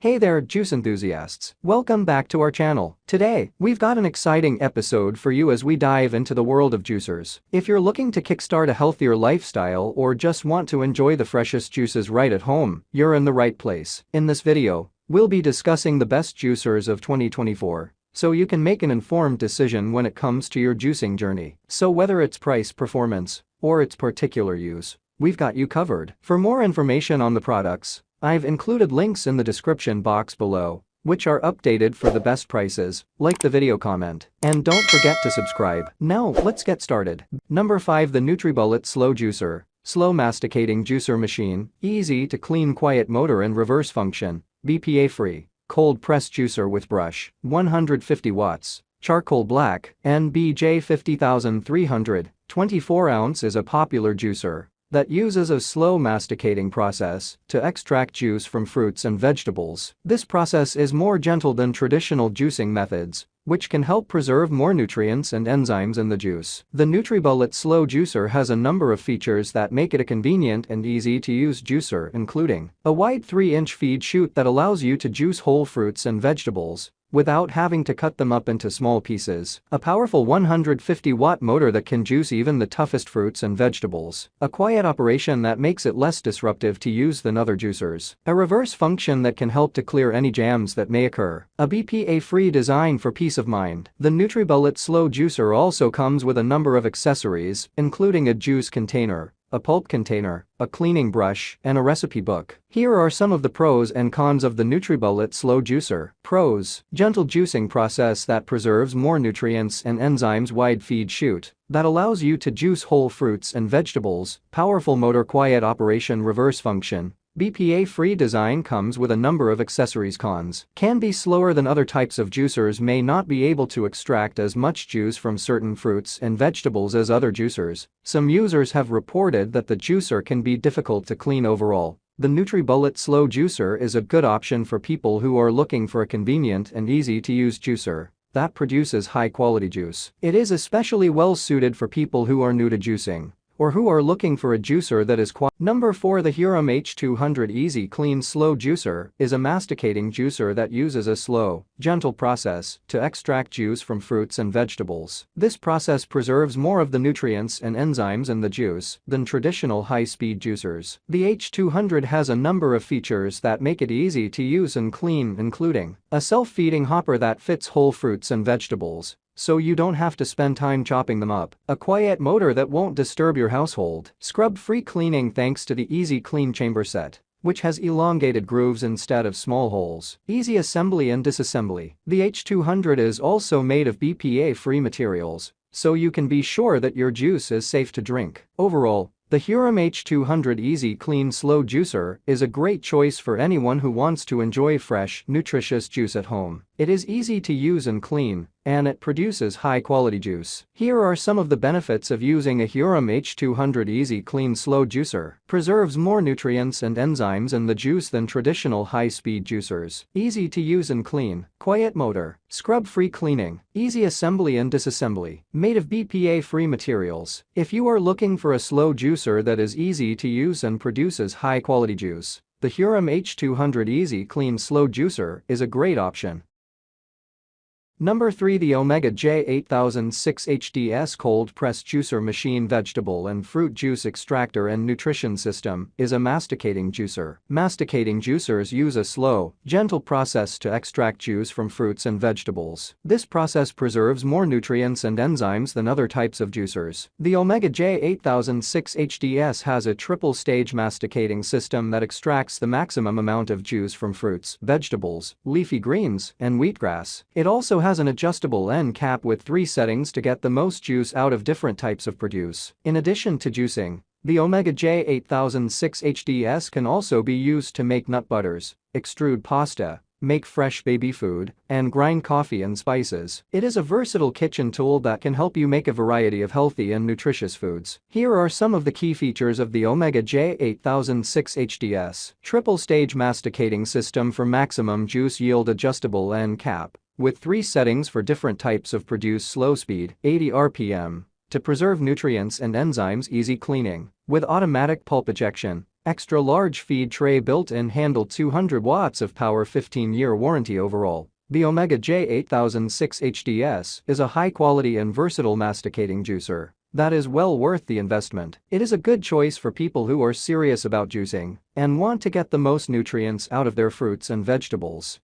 Hey there, juice enthusiasts. Welcome back to our channel. Today, we've got an exciting episode for you as we dive into the world of juicers. If you're looking to kickstart a healthier lifestyle or just want to enjoy the freshest juices right at home, you're in the right place. In this video, we'll be discussing the best juicers of 2024, so you can make an informed decision when it comes to your juicing journey. So whether it's price, performance, or its particular use, we've got you covered. For more information on the products, I've included links in the description box below, which are updated for the best prices. Like the video, comment, and don't forget to subscribe. Now, let's get started. Number 5. The NutriBullet Slow Juicer. Slow masticating juicer machine, easy to clean, quiet motor and reverse function, BPA-free, cold press juicer with brush, 150 watts, charcoal black, NBJ 50300, 24 ounce is a popular juicer that uses a slow masticating process to extract juice from fruits and vegetables. This process is more gentle than traditional juicing methods, which can help preserve more nutrients and enzymes in the juice. The NutriBullet Slow Juicer has a number of features that make it a convenient and easy-to-use juicer, including a wide 3-inch feed chute that allows you to juice whole fruits and vegetables without having to cut them up into small pieces, a powerful 150-watt motor that can juice even the toughest fruits and vegetables, a quiet operation that makes it less disruptive to use than other juicers, a reverse function that can help to clear any jams that may occur, a BPA-free design for peace of mind. The NutriBullet Slow Juicer also comes with a number of accessories, including a juice container, a pulp container, a cleaning brush, and a recipe book. Here are some of the pros and cons of the NutriBullet Slow Juicer. Pros: gentle juicing process that preserves more nutrients and enzymes, wide feed chute that allows you to juice whole fruits and vegetables, powerful motor, quiet operation, reverse function. BPA-free design comes with a number of accessories. Cons: can be slower than other types of juicers, may not be able to extract as much juice from certain fruits and vegetables as other juicers. Some users have reported that the juicer can be difficult to clean overall. The NutriBullet Slow Juicer is a good option for people who are looking for a convenient and easy-to-use juicer that produces high-quality juice. It is especially well suited for people who are new to juicing or who are looking for a juicer that is Number 4. The Hurom H200 Easy Clean Slow Juicer is a masticating juicer that uses a slow, gentle process to extract juice from fruits and vegetables. This process preserves more of the nutrients and enzymes in the juice than traditional high-speed juicers. The H200 has a number of features that make it easy to use and clean, including a self-feeding hopper that fits whole fruits and vegetables, so you don't have to spend time chopping them up, a quiet motor that won't disturb your household, scrub-free cleaning thanks to the Easy Clean Chamber Set, which has elongated grooves instead of small holes, easy assembly and disassembly. The H200 is also made of BPA-free materials, so you can be sure that your juice is safe to drink. Overall, the Hurom H200 Easy Clean Slow Juicer is a great choice for anyone who wants to enjoy fresh, nutritious juice at home. It is easy to use and clean, and it produces high-quality juice. Here are some of the benefits of using a Hurom H200 Easy Clean Slow Juicer. Preserves more nutrients and enzymes in the juice than traditional high-speed juicers. Easy to use and clean. Quiet motor. Scrub-free cleaning. Easy assembly and disassembly. Made of BPA-free materials. If you are looking for a slow juicer that is easy to use and produces high-quality juice, the Hurom H200 Easy Clean Slow Juicer is a great option. Number 3. The Omega J8006 HDS Cold Press Juicer Machine Vegetable and Fruit Juice Extractor and Nutrition System is a masticating juicer. Masticating juicers use a slow, gentle process to extract juice from fruits and vegetables. This process preserves more nutrients and enzymes than other types of juicers. The Omega J8006 HDS has a triple-stage masticating system that extracts the maximum amount of juice from fruits, vegetables, leafy greens, and wheatgrass. It also has an adjustable end cap with 3 settings to get the most juice out of different types of produce. In addition to juicing, the Omega J8006 HDS can also be used to make nut butters, extrude pasta, make fresh baby food, and grind coffee and spices. It is a versatile kitchen tool that can help you make a variety of healthy and nutritious foods. Here are some of the key features of the Omega J8006 HDS. Triple-stage masticating system for maximum juice yield, adjustable end cap with 3 settings for different types of produce, slow speed, 80 RPM, to preserve nutrients and enzymes, easy cleaning, with automatic pulp ejection, Extra large feed tray built-in handle 200 watts of power 15-year warranty overall. The Omega J8006 HDS is a high-quality and versatile masticating juicer that is well worth the investment. It is a good choice for people who are serious about juicing and want to get the most nutrients out of their fruits and vegetables.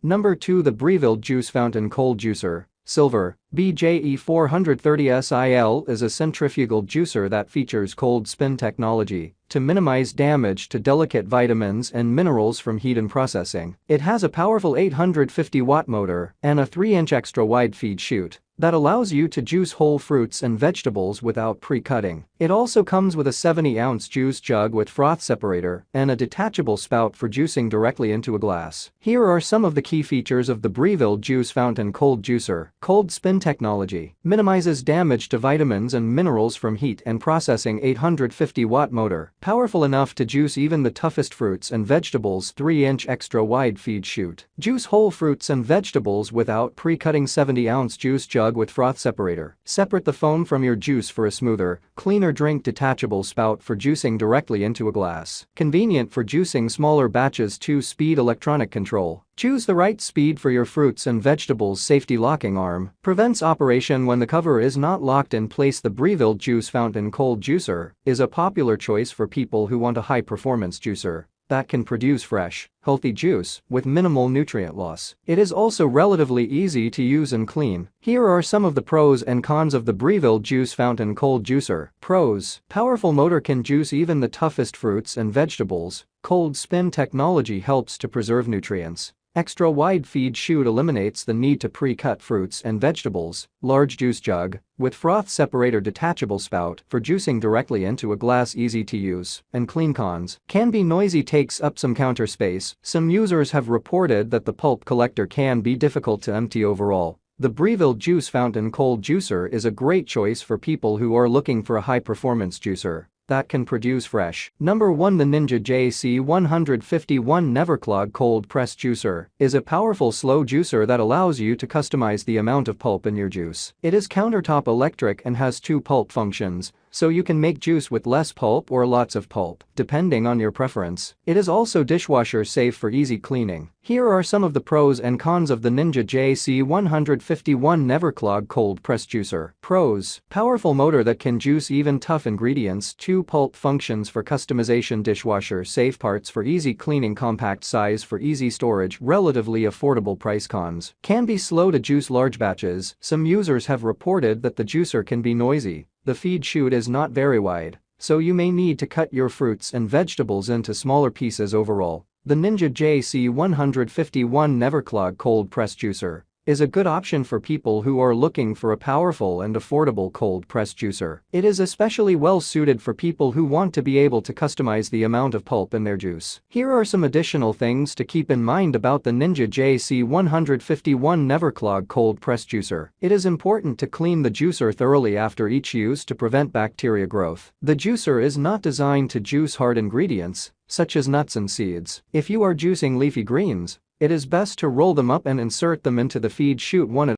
Number 2. The Breville Juice Fountain Cold Juicer, Silver. BPA-430SIL is a centrifugal juicer that features cold spin technology to minimize damage to delicate vitamins and minerals from heat and processing. It has a powerful 850-watt motor and a 3-inch extra-wide feed chute that allows you to juice whole fruits and vegetables without pre-cutting. It also comes with a 70-ounce juice jug with froth separator and a detachable spout for juicing directly into a glass. Here are some of the key features of the Breville Juice Fountain Cold Juicer. Cold spin technology minimizes damage to vitamins and minerals from heat and processing. 850-watt motor, powerful enough to juice even the toughest fruits and vegetables. 3-inch extra-wide feed chute, juice whole fruits and vegetables without pre-cutting. 70-ounce juice jug with froth separator, separate the foam from your juice for a smoother, cleaner drink. Detachable spout for juicing directly into a glass, convenient for juicing smaller batches. 2-speed electronic control, choose the right speed for your fruits and vegetables. Safety locking arm, prevents operation when the cover is not locked in place. The Breville Juice Fountain Cold Juicer is a popular choice for people who want a high-performance juicer that can produce fresh, healthy juice with minimal nutrient loss. It is also relatively easy to use and clean. Here are some of the pros and cons of the Breville Juice Fountain Cold Juicer. Pros: powerful motor can juice even the toughest fruits and vegetables. Cold spin technology helps to preserve nutrients. Extra wide feed chute eliminates the need to pre-cut fruits and vegetables. Large juice jug with froth separator, detachable spout for juicing directly into a glass. Easy to use and clean. Cons: can be noisy, takes up some counter space. Some users have reported that the pulp collector can be difficult to empty. Overall, the Breville Juice Fountain Cold Juicer is a great choice for people who are looking for a high-performance juicer that can produce fresh. Number 1. The Ninja JC151 Neverclog Cold Press Juicer is a powerful slow juicer that allows you to customize the amount of pulp in your juice. It is countertop electric and has 2 pulp functions, so you can make juice with less pulp or lots of pulp, depending on your preference. It is also dishwasher safe for easy cleaning. Here are some of the pros and cons of the Ninja JC151 Neverclog Cold Press Juicer. Pros: powerful motor that can juice even tough ingredients. 2 pulp functions for customization. Dishwasher safe, parts for easy cleaning. Compact size for easy storage. Relatively affordable price. Cons: can be slow to juice large batches. Some users have reported that the juicer can be noisy. The feed chute is not very wide, so you may need to cut your fruits and vegetables into smaller pieces. Overall, the Ninja JC151 Neverclog Cold Press Juicer is a good option for people who are looking for a powerful and affordable cold press juicer. It is especially well suited for people who want to be able to customize the amount of pulp in their juice. Here are some additional things to keep in mind about the Ninja JC151 Neverclog Cold Press Juicer. It is important to clean the juicer thoroughly after each use to prevent bacteria growth. The juicer is not designed to juice hard ingredients, such as nuts and seeds. If you are juicing leafy greens, it is best to roll them up and insert them into the feed chute one at